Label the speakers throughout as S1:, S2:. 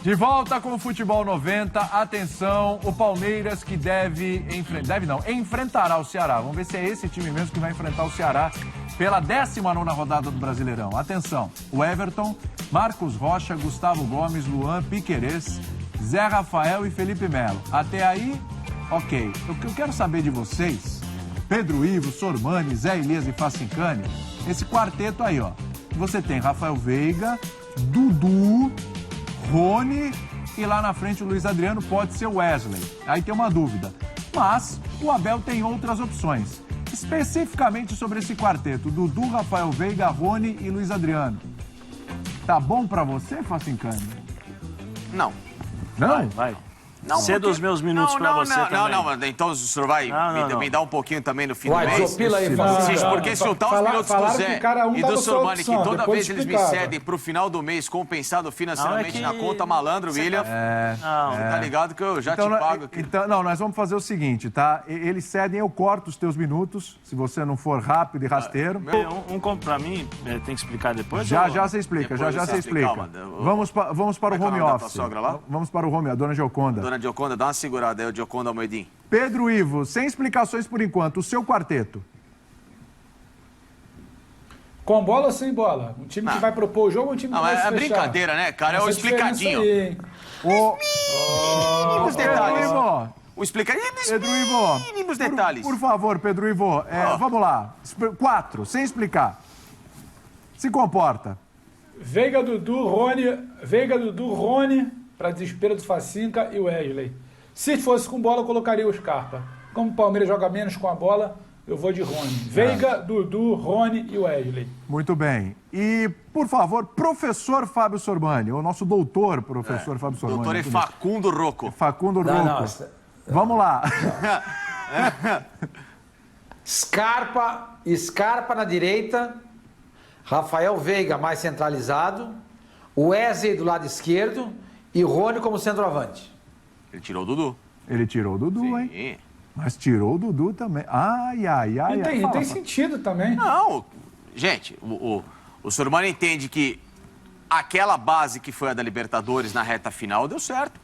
S1: De volta com o Futebol 90. Atenção, o Palmeiras que enfrentará o Ceará. Vamos ver se é esse time mesmo que vai enfrentar o Ceará pela 19ª rodada do Brasileirão. Atenção, o Everton, Marcos Rocha, Gustavo Gomes, Luan, Piquerez, Zé Rafael e Felipe Melo. Até aí, ok. O que eu quero saber de vocês, Pedro Ivo, Sormani, Zé Elias e Facincani, esse quarteto aí, ó. Você tem Rafael Veiga, Dudu, Rony e lá na frente o Luiz Adriano, pode ser o Wesley. Aí tem uma dúvida. Mas o Abel tem outras opções. Especificamente sobre esse quarteto, Dudu, Rafael Veiga, Rony e Luiz Adriano. Tá bom pra você, Facincani?
S2: Não.
S1: Não?
S3: Vai.
S2: Não,
S3: cedo os meus minutos pra você também.
S2: Não, então o senhor vai me dar um pouquinho também no fim do mês?
S4: Desopila aí,
S2: Porque se juntar os minutos do Zé e do Sormani, que toda vez eles me
S4: explicava.
S2: cedem pro final do mês, compensado financeiramente na conta, malandro, William. Você tá ligado que eu já te pago aqui.
S1: Então, não, nós vamos fazer o seguinte, tá? Eles cedem, eu corto os teus minutos, se você não for rápido e rasteiro.
S3: Pra mim, tem que explicar depois?
S1: Já você explica, já você explica.
S2: Calma,
S1: Vamos para o home office.
S2: Sogra lá?
S1: Vamos para o home, a dona Gioconda.
S2: Dona Gioconda, dá uma segurada aí, o Gioconda Almoedin.
S1: Pedro Ivo, sem explicações por enquanto, o seu quarteto.
S4: Com bola ou sem bola? Um time que vai propor o jogo ou um time que vai se fechar?
S2: Brincadeira, né, cara? É o
S4: Essa
S2: explicadinho.
S4: diferença aí, hein?
S2: Mínimos detalhes.
S1: Pedro Ivo,
S2: O explicadinho.
S1: Pedro Ivo,
S2: Mínimos detalhes.
S1: por favor, Pedro Ivo, vamos lá. 4, sem explicar. Se comporta.
S4: Veiga, Dudu, Rony, para desespero do Facinca e o Wesley. Se fosse com bola, eu colocaria o Scarpa. Como o Palmeiras joga menos com a bola, eu vou de Rony. Veiga, Dudu, Rony e Wesley.
S1: Muito bem. E, por favor, professor Fábio Sormani, o nosso doutor, professor Fábio Sormani.
S2: Doutor Facundo Rocco.
S1: Facundo Rocco. Vamos lá.
S5: Scarpa na direita, Rafael Veiga mais centralizado, Wesley do lado esquerdo e Rony como centroavante.
S2: Ele tirou o Dudu.
S1: Ele tirou o Dudu, hein? Mas tirou o Dudu também.
S4: Tem sentido também.
S2: Não, gente, o Sormani entende que aquela base que foi a da Libertadores na reta final deu certo.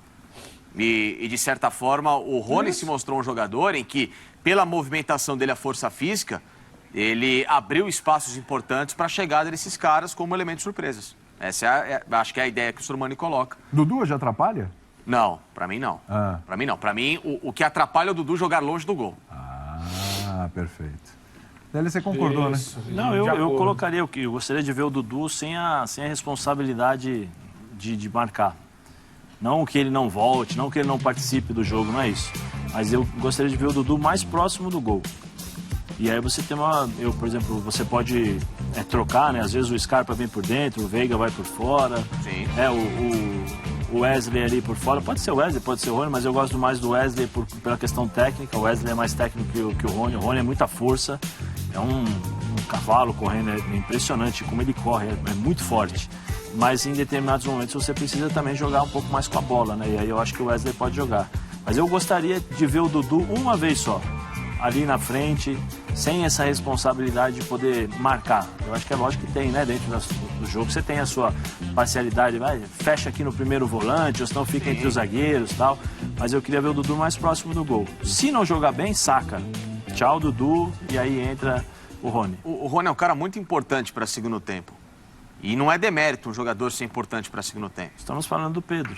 S2: E de certa forma, o Rony se mostrou um jogador em que, pela movimentação dele, a força física, ele abriu espaços importantes para a chegada desses caras como elementos surpresas. Essa acho que é a ideia que o Sormani coloca.
S1: Dudu já atrapalha?
S2: Não, pra mim não. Pra mim não. Pra mim, o que atrapalha é o Dudu jogar longe do gol.
S1: Perfeito. Dele você concordou, né?
S3: Não, eu colocaria o que eu gostaria de ver o Dudu sem a responsabilidade de marcar. Não que ele não volte, não que ele não participe do jogo, não é isso. Mas eu gostaria de ver o Dudu mais próximo do gol. E aí você tem por exemplo, você pode trocar, né? Às vezes o Scarpa vem por dentro, o Veiga vai por fora.
S2: Sim.
S3: O Wesley ali por fora. Pode ser o Wesley, pode ser o Rony, mas eu gosto mais do Wesley pela questão técnica. O Wesley é mais técnico que o Rony. O Rony é muita força. É um cavalo correndo, é impressionante como ele corre, é muito forte. Mas em determinados momentos você precisa também jogar um pouco mais com a bola, né? E aí eu acho que o Wesley pode jogar. Mas eu gostaria de ver o Dudu uma vez só, ali na frente, sem essa responsabilidade de poder marcar. Eu acho que é lógico que tem, né? Dentro do jogo você tem a sua parcialidade, fecha aqui no primeiro volante, ou senão fica entre os zagueiros e tal. Mas eu queria ver o Dudu mais próximo do gol. Se não jogar bem, saca. Tchau, Dudu, e aí entra o Rony.
S2: O Rony é um cara muito importante para segundo tempo. E não é demérito um jogador ser importante para segundo tempo.
S3: Estamos falando do Pedro.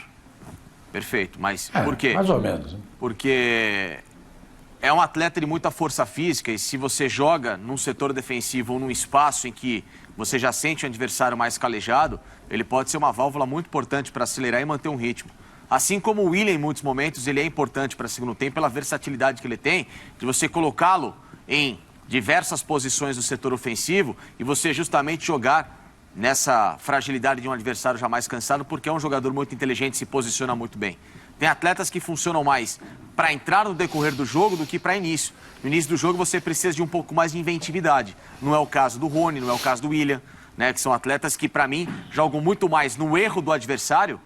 S2: Perfeito, mas por quê?
S4: Mais ou menos.
S2: Porque é um atleta de muita força física e se você joga num setor defensivo ou num espaço em que você já sente o adversário mais calejado, ele pode ser uma válvula muito importante para acelerar e manter um ritmo. Assim como o William, em muitos momentos, ele é importante para segundo tempo pela versatilidade que ele tem, de você colocá-lo em diversas posições do setor ofensivo e você justamente jogar nessa fragilidade de um adversário já mais cansado, porque é um jogador muito inteligente e se posiciona muito bem. Tem atletas que funcionam mais para entrar no decorrer do jogo do que para início. No início do jogo você precisa de um pouco mais de inventividade. Não é o caso do Rony, não é o caso do William, né? Que são atletas que, para mim, jogam muito mais no erro do adversário,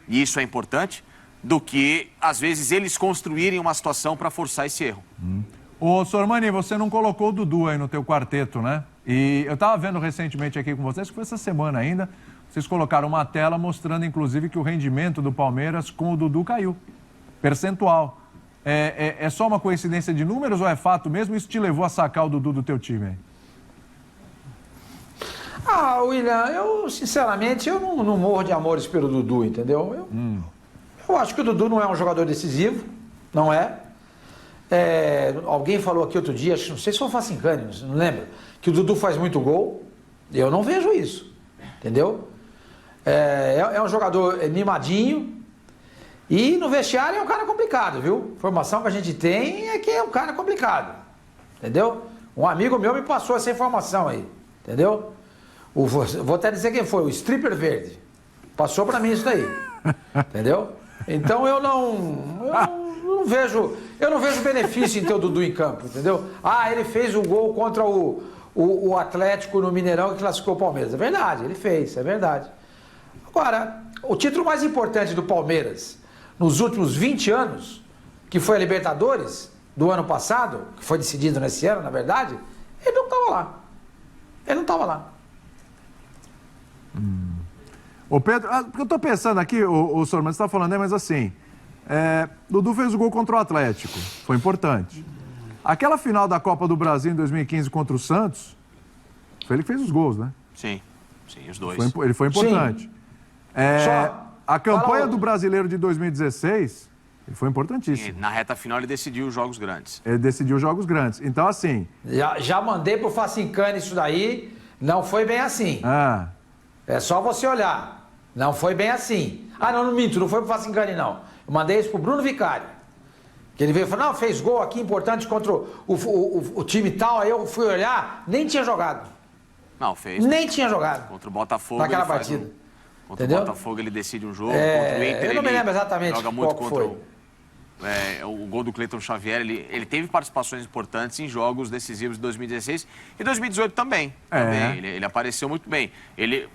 S2: e isso é importante, do que, às vezes, eles construírem uma situação para forçar esse erro.
S1: Ô, Sormani, você não colocou o Dudu aí no teu quarteto, né? E eu estava vendo recentemente aqui com vocês, que foi essa semana ainda, vocês colocaram uma tela mostrando, inclusive, que o rendimento do Palmeiras com o Dudu caiu. Percentual. É só uma coincidência de números ou é fato mesmo? Isso te levou a sacar o Dudu do teu time aí?
S5: William, eu, sinceramente, eu não morro de amores pelo Dudu, entendeu? Eu acho que o Dudu não é um jogador decisivo, não é. Alguém falou aqui outro dia, não sei se foi o Facincani, não lembro, que o Dudu faz muito gol. Eu não vejo isso, entendeu? É um jogador mimadinho e no vestiário é um cara complicado, viu? A informação que a gente tem é que é um cara complicado, entendeu? Um amigo meu me passou essa informação aí, entendeu? Vou até dizer quem foi, o stripper verde. Passou pra mim isso daí, entendeu? Então eu não vejo benefício em ter o Dudu em campo, entendeu? Ele fez o gol contra o Atlético no Mineirão que classificou o Palmeiras. É verdade, ele fez, é verdade. Agora, o título mais importante do Palmeiras nos últimos 20 anos, que foi a Libertadores do ano passado, que foi decidido nesse ano, na verdade, ele não estava lá. Ele não estava lá.
S1: Ô Pedro, porque eu tô pensando aqui, o senhor, mas você tá falando, mas assim, Dudu fez o gol contra o Atlético, foi importante. Aquela final da Copa do Brasil em 2015 contra o Santos, foi ele que fez os gols, né?
S2: Sim, os dois.
S1: Ele foi importante. A campanha do Brasileiro de 2016, ele foi importantíssimo.
S2: E na reta final ele decidiu os jogos grandes.
S1: Ele decidiu os jogos grandes. Então, assim...
S5: Já mandei pro Facincani isso daí, não foi bem assim. É só você olhar. Não foi bem assim. Não minto, não foi pro Facincani, não. Eu mandei isso pro Bruno Vicário. Que ele veio e falou, não, fez gol aqui importante contra o time tal. Aí eu fui olhar, nem tinha jogado.
S2: Não, fez.
S5: Nem tinha jogado.
S2: Contra o Botafogo.
S5: Naquela partida.
S2: Contra
S5: Entendeu?
S2: o Botafogo ele decide um jogo. Contra o Inter
S5: eu não me lembro exatamente
S2: joga muito
S5: qual
S2: contra
S5: foi.
S2: o gol do Cleiton Xavier. Ele teve participações importantes em jogos decisivos de 2016 e 2018 também. Ele apareceu muito bem.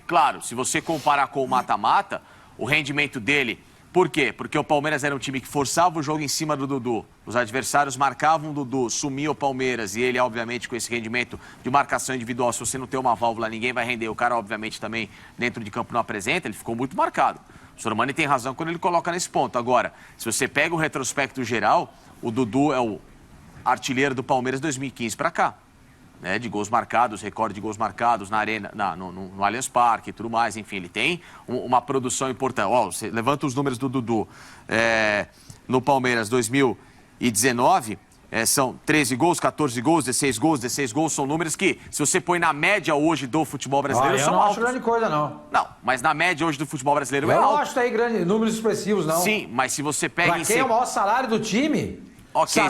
S2: Claro, se você comparar com o mata-mata, o rendimento dele... Por quê? Porque o Palmeiras era um time que forçava o jogo em cima do Dudu. Os adversários marcavam o Dudu, sumia o Palmeiras e ele, obviamente, com esse rendimento de marcação individual, se você não tem uma válvula, ninguém vai render. O cara, obviamente, também dentro de campo não apresenta, ele ficou muito marcado. O Sormani tem razão quando ele coloca nesse ponto. Agora, se você pega o retrospecto geral, o Dudu é o artilheiro do Palmeiras 2015 para cá. Né, de gols marcados, recorde de gols marcados na arena, no Allianz Parque e tudo mais, enfim, ele tem uma produção importante. Você levanta os números do Dudu no Palmeiras 2019, são 13 gols, 14 gols, 16 gols, são números que, se você põe na média hoje do futebol brasileiro, são altos.
S5: Eu não acho grande coisa, não.
S2: Não, mas na média hoje do futebol brasileiro é alto.
S5: Eu não acho aí grande, números expressivos, não.
S2: Sim, mas se você pega
S5: pra quem é o maior salário do time...
S2: Okay.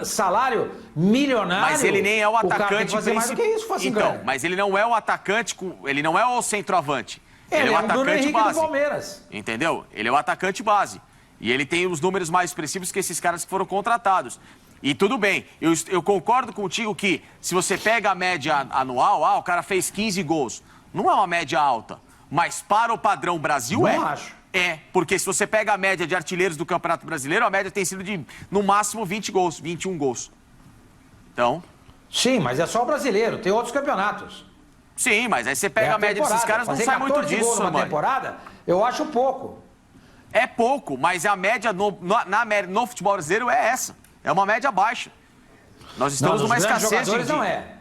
S5: Salário milionário.
S2: Mas ele nem é o atacante.
S5: O cara tem que fazer mais do que isso,
S2: então, mas ele não é o atacante, ele não é o centroavante.
S5: Ele
S2: é o
S5: atacante
S2: Bruno Henrique
S5: base.
S2: Do Palmeiras. Entendeu? Ele é o atacante base. E ele tem os números mais expressivos que esses caras que foram contratados. E tudo bem, eu concordo contigo que se você pega a média anual, o cara fez 15 gols. Não é uma média alta, mas para o padrão Brasil
S5: não acho.
S2: Porque se você pega a média de artilheiros do Campeonato Brasileiro, a média tem sido de, no máximo, 20 gols, 21 gols. Então...
S5: Sim, mas é só o brasileiro, tem outros campeonatos.
S2: Sim, mas aí você pega a média desses caras, não sai muito disso,
S5: mano. Temporada, eu acho pouco.
S2: É pouco, mas a média no futebol brasileiro é essa. É uma média baixa. Nós estamos numa escassez de...
S5: não é.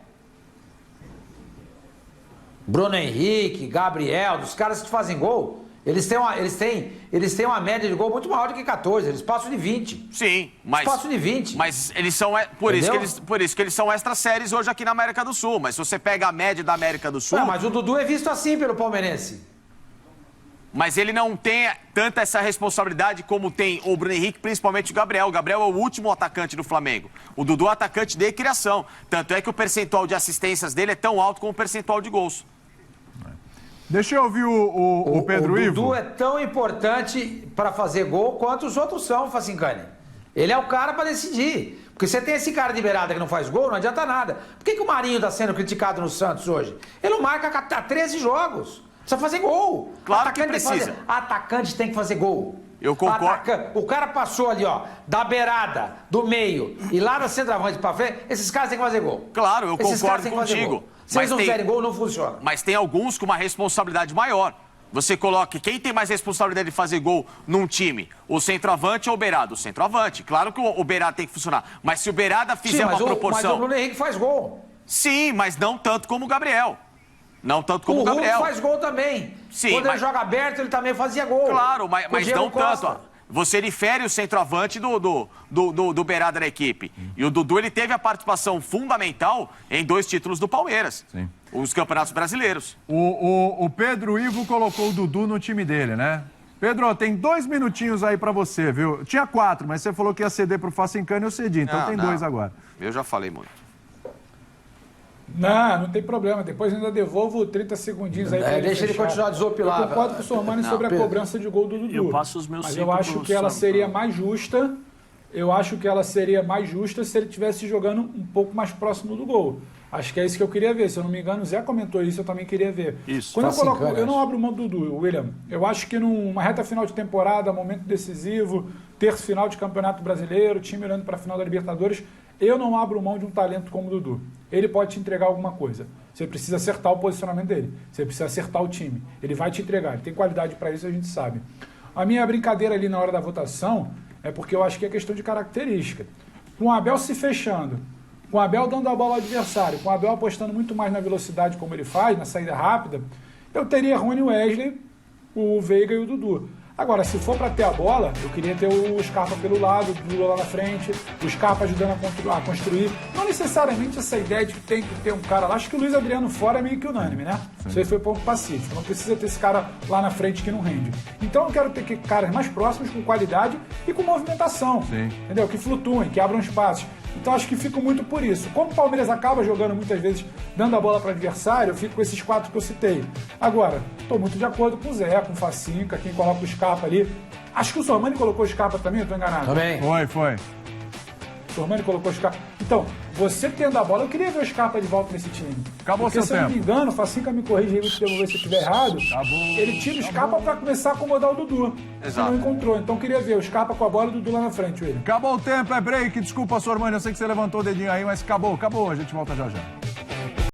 S5: Bruno Henrique, Gabriel, dos caras que fazem gol... Eles têm uma média de gol muito maior do que 14, eles passam de 20.
S2: Sim, mas...
S5: Eles passam de 20.
S2: Mas eles são... Por isso que eles são extra séries hoje aqui na América do Sul. Mas se você pega a média da América do Sul...
S5: mas o Dudu é visto assim pelo palmeirense.
S2: Mas ele não tem tanta essa responsabilidade como tem o Bruno Henrique, principalmente o Gabriel. O Gabriel é o último atacante do Flamengo. O Dudu é atacante de criação. Tanto é que o percentual de assistências dele é tão alto como o percentual de gols.
S1: Deixa eu ouvir o Pedro Ivo.
S5: O Dudu é tão importante para fazer gol quanto os outros são, Facincani. Ele é o cara para decidir. Porque você tem esse cara de beirada que não faz gol, não adianta nada. Por que o Marinho está sendo criticado no Santos hoje? Ele não marca há 13 jogos. Precisa fazer gol.
S2: Claro que precisa.
S5: Atacante tem que fazer gol.
S2: Eu concordo.
S5: O cara passou ali, ó, da beirada, do meio e lá da centroavante para frente, esses caras têm que fazer gol.
S2: Claro, eu concordo contigo.
S5: Se eles não fizerem gol, não funciona.
S2: Mas tem alguns com uma responsabilidade maior. Você coloca quem tem mais responsabilidade de fazer gol num time, o centroavante ou o Beirada? O centroavante. Claro que o Beirada tem que funcionar. Mas se o Beirada fizer uma proporção...
S5: Mas o Bruno Henrique faz gol.
S2: Sim, mas não tanto como o Gabriel. Não tanto como o
S5: Hulk
S2: Gabriel.
S5: faz gol também.
S2: Sim,
S5: Quando ele joga aberto, ele também fazia gol.
S2: Claro, mas não
S5: Costa.
S2: tanto. Ó. Você difere o centroavante do Beirada da equipe. E o Dudu, ele teve a participação fundamental em 2 títulos do Palmeiras.
S1: Sim.
S2: Os campeonatos brasileiros.
S1: O Pedro Ivo colocou o Dudu no time dele, né? Pedro, tem 2 minutinhos aí pra você, viu? Tinha 4, mas você falou que ia ceder pro Facincani e eu cedi, então tem 2 agora.
S2: Eu já falei muito.
S4: Não tem problema. Depois ainda devolvo 30 segundinhos aí pra ele
S5: Deixa ele
S4: fechar.
S5: continuar desopilado.
S4: Eu concordo com o Sormani sobre a cobrança de gol do Dudu.
S3: Eu passo os meus
S4: Mas
S3: 5
S4: eu acho
S3: pro
S4: que ela
S3: Sam,
S4: seria
S3: tá?
S4: mais justa. Eu acho que ela seria mais justa se ele estivesse jogando um pouco mais próximo do gol. Acho que é isso que eu queria ver. Se eu não me engano, o Zé comentou isso, eu também queria ver.
S3: Isso.
S4: Quando eu coloco,
S5: Facincani,
S4: eu não abro mão do Dudu, William. Eu acho que numa reta final de temporada, momento decisivo, terço final de Campeonato Brasileiro, time olhando para a final da Libertadores, eu não abro mão de um talento como o Dudu. Ele pode te entregar alguma coisa. Você precisa acertar o posicionamento dele. Você precisa acertar o time. Ele vai te entregar. Ele tem qualidade para isso, a gente sabe. A minha brincadeira ali na hora da votação é porque eu acho que é questão de característica. Com o Abel se fechando, com o Abel dando a bola ao adversário, com o Abel apostando muito mais na velocidade como ele faz, na saída rápida, eu teria Rony, Wesley, o Veiga e o Dudu. Agora, se for para ter a bola, eu queria ter o Scarpa pelo lado, o Dudu lá na frente, o Scarpa ajudando a construir. Não necessariamente essa ideia de que tem que ter um cara lá. Acho que o Luiz Adriano fora é meio que unânime, né? Sim. Isso aí foi ponto pacífico. Não precisa ter esse cara lá na frente que não rende. Então eu quero ter caras mais próximos, com qualidade e com movimentação.
S1: Sim.
S4: Entendeu? Que flutuem, que abram espaços. Então acho que fico muito por isso. Como o Palmeiras acaba jogando muitas vezes, dando a bola para o adversário, eu fico com esses 4 que eu citei. Agora, estou muito de acordo com o Zé, com o Facinca, quem coloca o Scarpa ali. Acho que o Sormani colocou o Scarpa também, eu estou enganado?
S5: Também.
S1: Foi.
S4: O Sormani colocou o Scarpa. Então, você tendo a bola, eu queria ver o Scarpa de volta nesse time.
S1: Acabou
S4: Porque,
S1: seu
S4: se eu não me
S1: tempo.
S4: engano, o Facinca me corrige aí, se eu estiver errado. Ele tira o Scarpa para começar a acomodar o Dudu.
S2: Exato.
S4: Não encontrou. Então, eu queria ver o Scarpa com a bola e o Dudu lá na frente, William.
S1: Acabou o tempo, é break. Desculpa, Sormani, eu sei que você levantou o dedinho aí, mas acabou. A gente volta já.